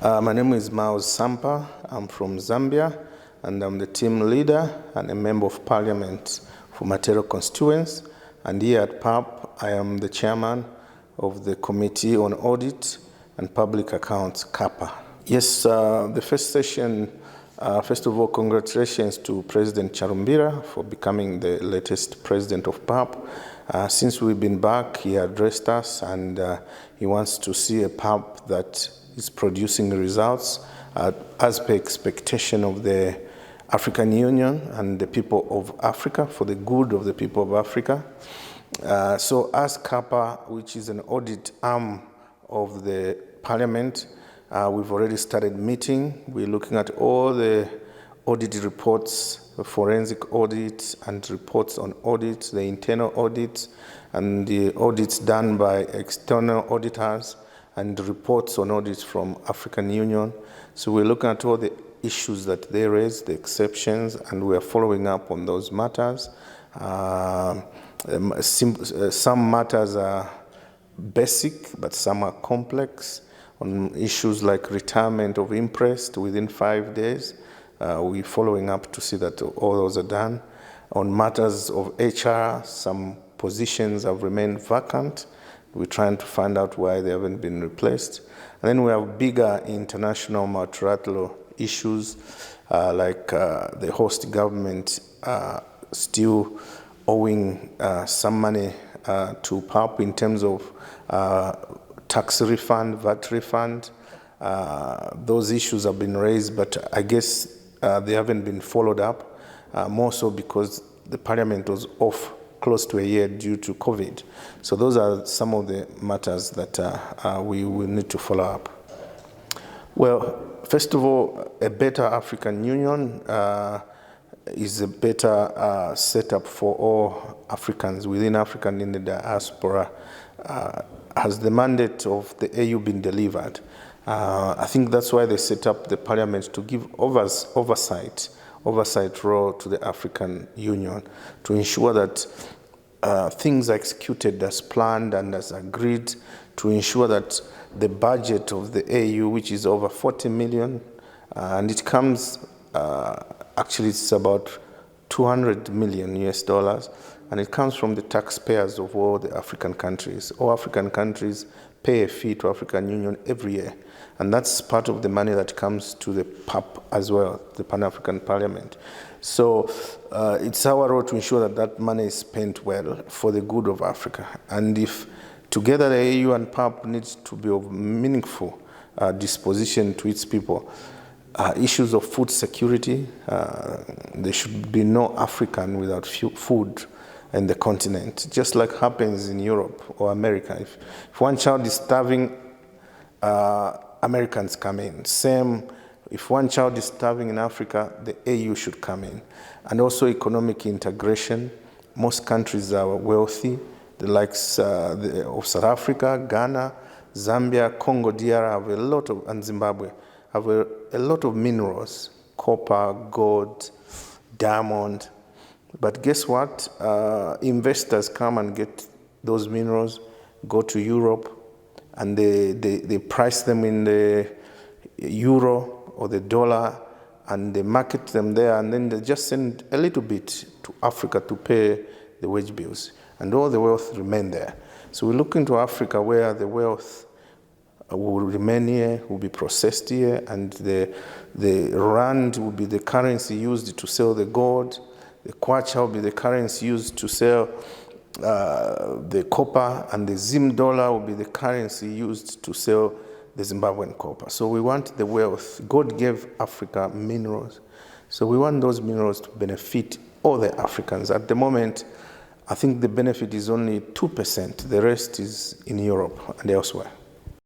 My name is Sampa. I'm from Zambia, and I'm the team leader and a member of parliament for Matero constituents. And here at PAP, I am the chairman of the Committee on Audit and Public Accounts, CAPA. Yes, the first session, first of all, congratulations to President Charumbira for becoming the latest president of PAP. Since we've been back, he addressed us, and he wants to see a PAP that is producing results as per expectation of the African Union and the people of Africa, for the good of the people of Africa. So as CAPA, which is an audit arm of the parliament, we've already started meeting. We're looking at all the audit reports, forensic audits and reports on audits, the internal audits, and the audits done by external auditors, and reports on audits from African Union. So we're looking at all the issues that they raise, the exceptions, and we are following up on those matters. Some matters are basic, but some are complex. On issues like retirement of interest within 5 days, we're following up to see that all those are done. On matters of HR, some positions have remained vacant. We're trying to find out why they haven't been replaced. And then we have bigger international multilateral issues like the host government still owing some money to PAP in terms of tax refund, VAT refund. Those issues have been raised, but I guess they haven't been followed up, more so because the parliament was off close to a year due to COVID. So those are some of the matters that we will need to follow up. Well, first of all, a better African Union is a better setup for all Africans within Africa and in the diaspora. Has the mandate of the AU been delivered? I think that's why they set up the parliament, to give oversight role to the African Union, to ensure that things are executed as planned and as agreed, to ensure that the budget of the AU, which is over 40 million, and it comes, actually it's about 200 million US dollars, and it comes from the taxpayers of all the African countries. All African countries pay a fee to African Union every year, and that's part of the money that comes to the PAP as well, the Pan-African Parliament. So it's our role to ensure that that money is spent well for the good of Africa. And if together the AU and PAP needs to be of meaningful disposition to its people, issues of food security, there should be no African without food in the continent, just like happens in Europe or America. If one child is starving, Americans come in. Same, if one child is starving in Africa, the AU should come in. And also economic integration. Most countries are wealthy, the likes of South Africa, Ghana, Zambia, Congo DR have a lot of, and Zimbabwe have a lot of minerals, copper, gold, diamond. But guess what? Investors come and get those minerals, go to Europe, and they price them in the euro or the dollar, and they market them there, and then they just send a little bit to Africa to pay the wage bills, and all the wealth remain there. So we look into Africa where the wealth will remain here, will be processed here, and the rand will be the currency used to sell the gold, the kwacha will be the currency used to sell the copper, and the Zim dollar will be the currency used to sell the Zimbabwean copper. So we want the wealth. God gave Africa minerals. So we want those minerals to benefit all the Africans. At the moment, I think the benefit is only 2%. The rest is in Europe and elsewhere.